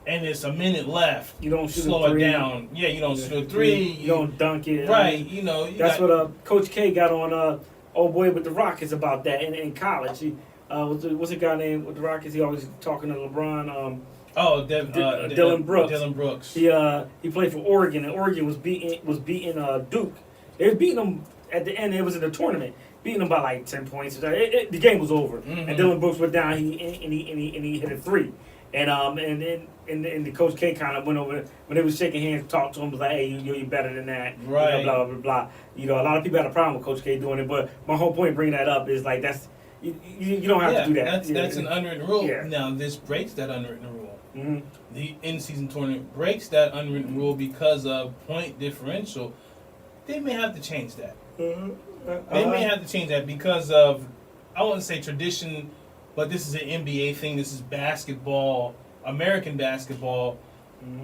and it's a minute left, you don't shoot slow a three. it down. Yeah, you don't shoot a three. You don't dunk it. Right. That's what Coach K got on old boy with the Rockets about that in college. What's a guy named with the Rockets? He always talking to LeBron. Dylan Brooks. Dylan Brooks. He played for Oregon, and Oregon was beating Duke. They were beating them at the end. It was in the tournament, beating them by like 10 points. The game was over, and Dylan Brooks went down. He hit a three, and the Coach K kind of went over when they was shaking hands, talked to him, was like, "Hey, you're better than that." Right. Blah blah blah. A lot of people had a problem with Coach K doing it, but my whole point bringing that up is like that's. You don't have to do that. That's an unwritten rule. Yeah. Now, this breaks that unwritten rule. The in-season tournament breaks that unwritten rule because of point differential. They may have to change that. They may have to change that because of, I wouldn't say tradition, but this is an NBA thing. This is basketball, American basketball,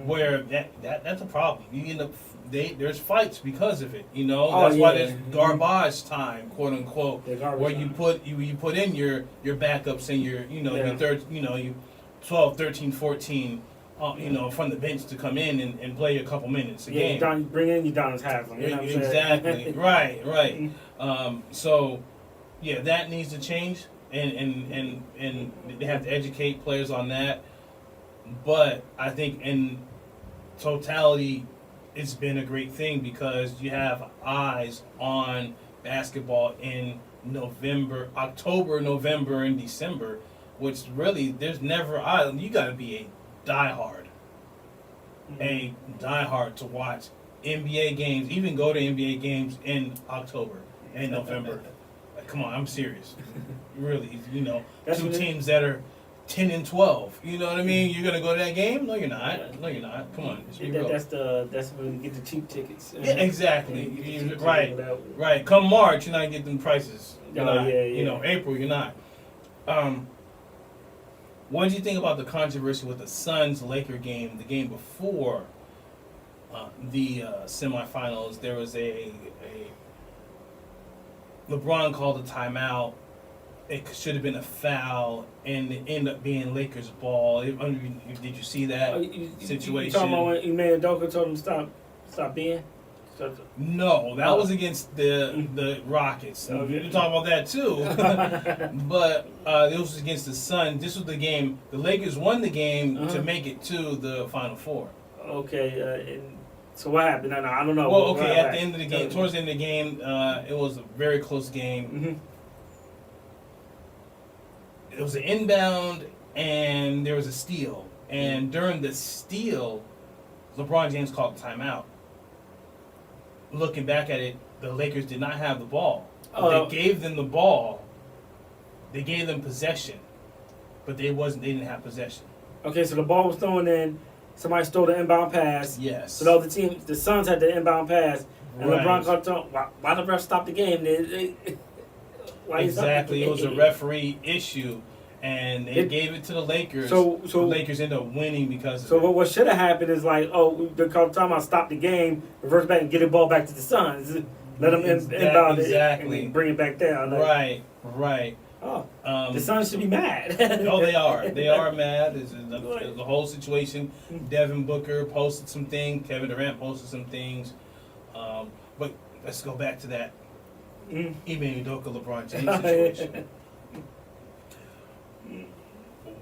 where that's a problem. You end up there's fights because of it. That's why there's garbage time, quote unquote, where you put in your backups and your third, you 12, 13, 14, from the bench to come in and play a couple minutes a game. You bring in your Donis Haslam. Exactly. Right. So, yeah, that needs to change, and they have to educate players on that. But I think in totality, it's been a great thing because you have eyes on basketball in October, November, and December, which really there's never eyes. You got to be a diehard to watch NBA games, even go to NBA games in October and November. Like, come on, I'm serious. Really, That's two teams that are 10 and 12. You know what I mean? You're gonna go to that game? No, you're not. No, you're not. Come on. That's when you get the cheap tickets. Yeah, exactly. Right. Come March, you're not getting them prices. April, you're not. What did you think about the controversy with the Suns-Laker game? The game before the semifinals, there was a LeBron called a timeout. It should have been a foul, and it ended up being Lakers' ball. Did you see that situation? You talking about when Ime Udoka told him to stop being? No, that was against the Rockets. Okay. You're talking about that too. But it was against the Suns. This was the game. The Lakers won the game to make it to the Final Four. Okay, so what happened? No, I don't know. Well, okay, at the end of the game, towards the end of the game, it was a very close game. It was an inbound, and there was a steal. And during the steal, LeBron James called the timeout. Looking back at it, the Lakers did not have the ball. They gave them the ball. They gave them possession, but they didn't have possession. Okay, so the ball was thrown in. Somebody stole the inbound pass. Yes. So the other team, the Suns had the inbound pass, and Right. LeBron called it. Why the ref stop the game? Why Exactly. It was a referee issue, and they gave it to the Lakers. So the Lakers ended up winning because of So it. what should have happened is like, they called timeout, stop the game, reverse back and get the ball back to the Suns. Let them inbound exactly. it and bring it back down. Right. Oh, the Suns should be mad. Oh, they are. They are mad. The whole situation. Devin Booker posted some things. Kevin Durant posted some things. But let's go back to that Ime Udoka LeBron James situation.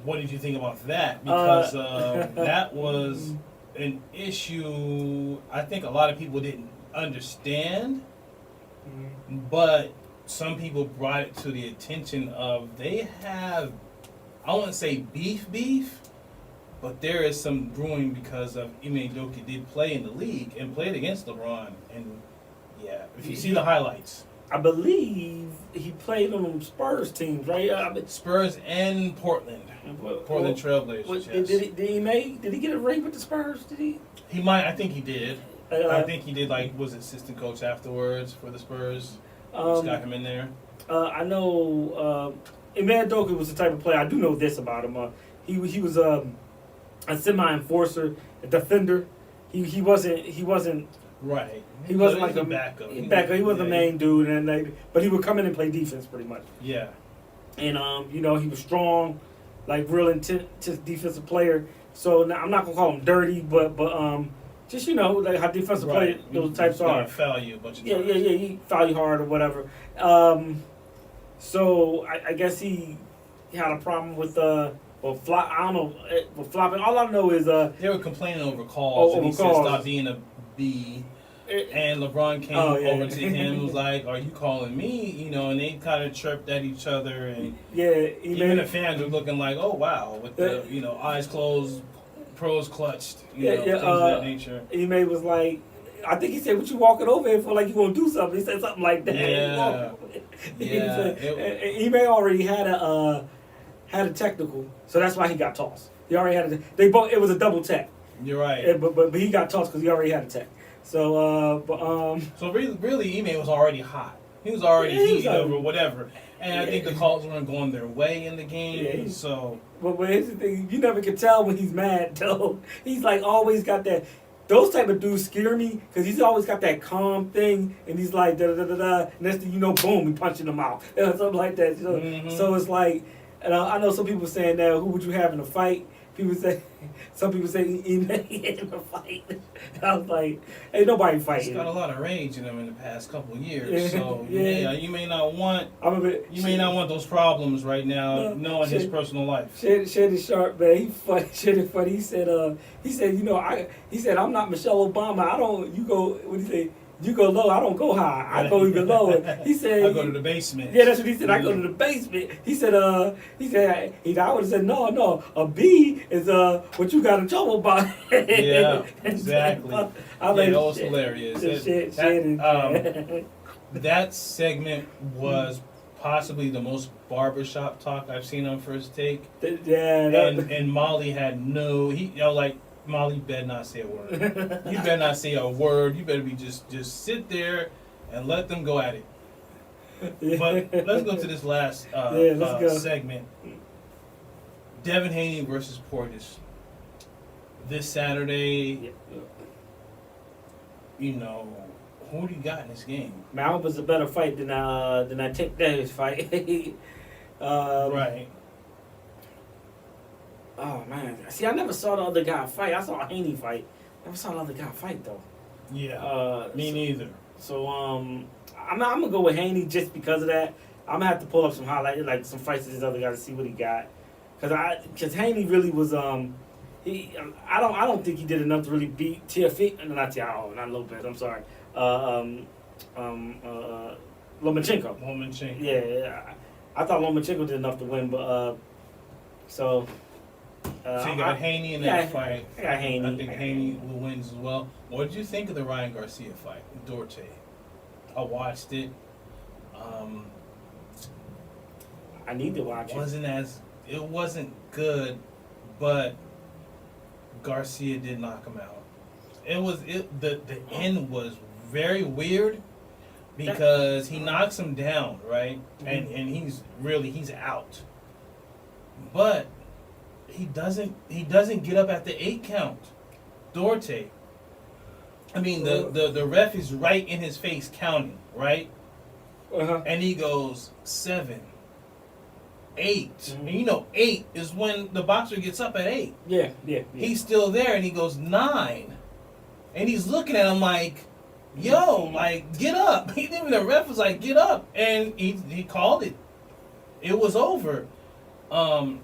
What did you think about that? Because that was an issue I think a lot of people didn't understand, but some people brought it to the attention of they have, I wouldn't say beef, but there is some brewing because of Ime Udoka did play in the league and played against LeBron. And yeah, if you see the highlights. I believe he played on them Spurs teams, right? Spurs and Portland. Portland Trailblazers, yes. Did he get a ring with the Spurs? Did he? He might. I think he did. I think he did. Like, was assistant coach afterwards for the Spurs. Just got him in there. I know. Ime Udoka was the type of player. I do know this about him. He was a semi-enforcer, a defender. He wasn't. Right. He wasn't like a backup. He was the main dude, but he would come in and play defense pretty much. Yeah. And he was strong, like real intense defensive player. So now, I'm not gonna call him dirty, but just like how defensive players those types are. Foul you a bunch of times. Yeah. He foul you hard or whatever. So I guess he had a problem with I don't know with flopping. All I know is they were complaining over calls, and he said stop being a B. And LeBron came over to him and was like, "Are you calling me?" And they kind of chirped at each other, and even the fans were looking like, "Oh wow," with the eyes closed, pros clutched, things of that nature. Ime was like, I think he said, "What you walking over here for? Like you gonna do something?" He said something like that. Ime already had a technical, so that's why he got tossed. He already had it was a double tech. You're right. But he got tossed because he already had a tech. So so really, Ime was already hot. He was already heated over whatever, and I think the calls weren't going their way in the game. But here's the thing: you never can tell when he's mad. Though he's like always got that. Those type of dudes scare me because he's always got that calm thing, and he's like da da da da. Next thing you know, boom, he punching him out, something like that. So it's like, and I know some people saying now, who would you have in a fight? Some people say Ime in a fight. I was like, ain't nobody fighting. He's got a lot of rage in him in the past couple of years. So you may not want those problems right now, knowing his personal life. Shannon Sharp, man, he funny. He said, I'm not Michelle Obama. You go low, I don't go high. I go even lower. He said, I go to the basement. Yeah, that's what he said. I go to the basement. He said, I would have said, no, a B is what you got in trouble about. Yeah, exactly. That was hilarious. That segment was possibly the most barbershop talk I've seen on First Take. And Molly had Molly, you better not say a word. You better not say a word. You better be just sit there and let them go at it. But let's go to this last segment. Devin Haney versus Portis. This Saturday, who do you got in this game? Mal was a better fight than I take Davis fight. Right. Oh man! See, I never saw the other guy fight. I saw Haney fight. Never saw the other guy fight though. Yeah. Me neither. So I'm gonna go with Haney just because of that. I'm gonna have to pull up some highlights, like some fights of this other guy to see what he got. Cause Haney really was I don't think he did enough to really beat not a little bit. I'm sorry. Lomachenko. Yeah. I thought Lomachenko did enough to win, but so. So you got Haney in that fight. I got Haney. I think Haney will win as well. What did you think of the Ryan Garcia fight with Duarte? I watched it. I need to watch It wasn't good, but Garcia did knock him out. The end was very weird because he knocks him down, right? Mm-hmm. And he's out. But he doesn't get up at the 8 count. Duarte. I mean the ref is right in his face counting, right? Uh-huh. And he goes 7, 8. Mm-hmm. And 8 is when the boxer gets up at 8. Yeah. He's still there and he goes 9. And he's looking at him like, yo, like, get up. Even the ref was like, get up. And he called it. It was over. I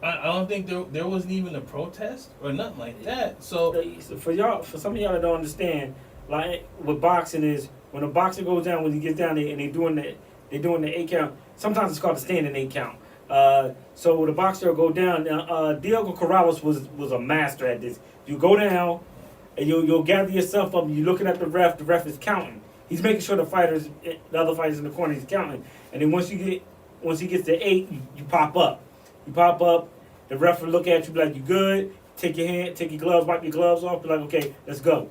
don't think there wasn't even a protest or nothing like that. So for some of y'all that don't understand, like what boxing is, when a boxer goes down, when he gets down there and they're doing the 8 count, sometimes it's called a standing 8 count. So the boxer will go down. Diego Corrales was a master at this. You go down and you'll gather yourself up and you're looking at the ref. The ref is counting. He's making sure the other fighters in the corner, he's counting. And then once he gets to 8, you pop up. You pop up, the ref will look at you, be like, you good? Take your gloves, wipe your gloves off, be like, okay, let's go.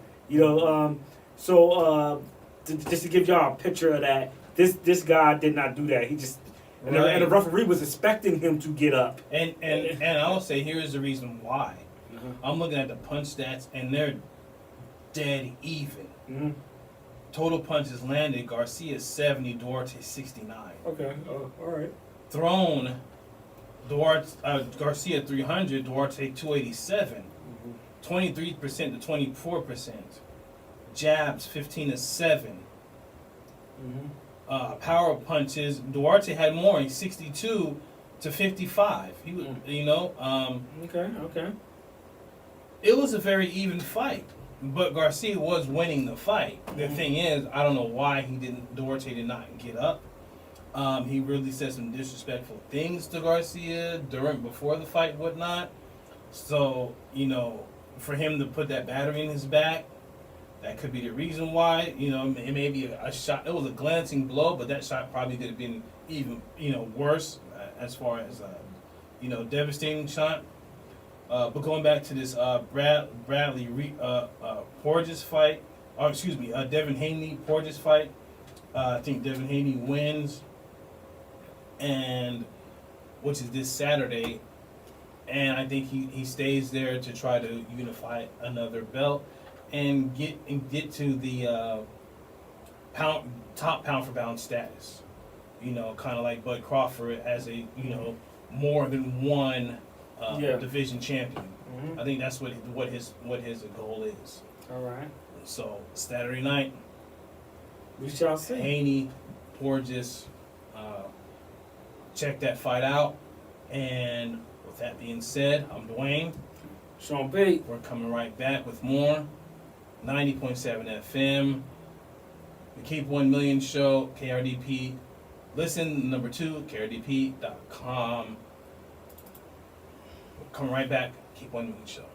Just to give y'all a picture of that, this guy did not do that. He just, and the referee was expecting him to get up. And I will say, here's the reason why. Mm-hmm. I'm looking at the punch stats, and they're dead even. Mm-hmm. Total punches landed, Garcia 70, Duarte 69. Okay, all right. Thrown, Garcia 300, Duarte 287. 23% to 24%. Jabs 15 to 7. Mm-hmm. Power punches, Duarte had more. He's 62 to 55. He was, Okay. It was a very even fight, but Garcia was winning the fight. The thing is, I don't know why Duarte did not get up. He really said some disrespectful things to Garcia before the fight, whatnot. So, for him to put that battery in his back, that could be the reason why. It may be a shot. It was a glancing blow, but that shot probably could have been even, worse as far as, devastating shot. But going back to this Bradley Porges fight, Devin Haney Porges fight, I think Devin Haney wins, and which is this Saturday, and I think he stays there to try to unify another belt and get to the top pound for pound status. Kind of like Bud Crawford as a more than one division champion. Mm-hmm. I think that's what his goal is. All right. So Saturday night, we shall see. Haney, Porges, check that fight out. And with that being said, I'm Dwayne. Sean Pate. We're coming right back with more. 90.7 FM. The Keep 1 Million Show, KRDP. Listen, number 2, KRDP.com. We'll come right back. Keep 1 Million Show.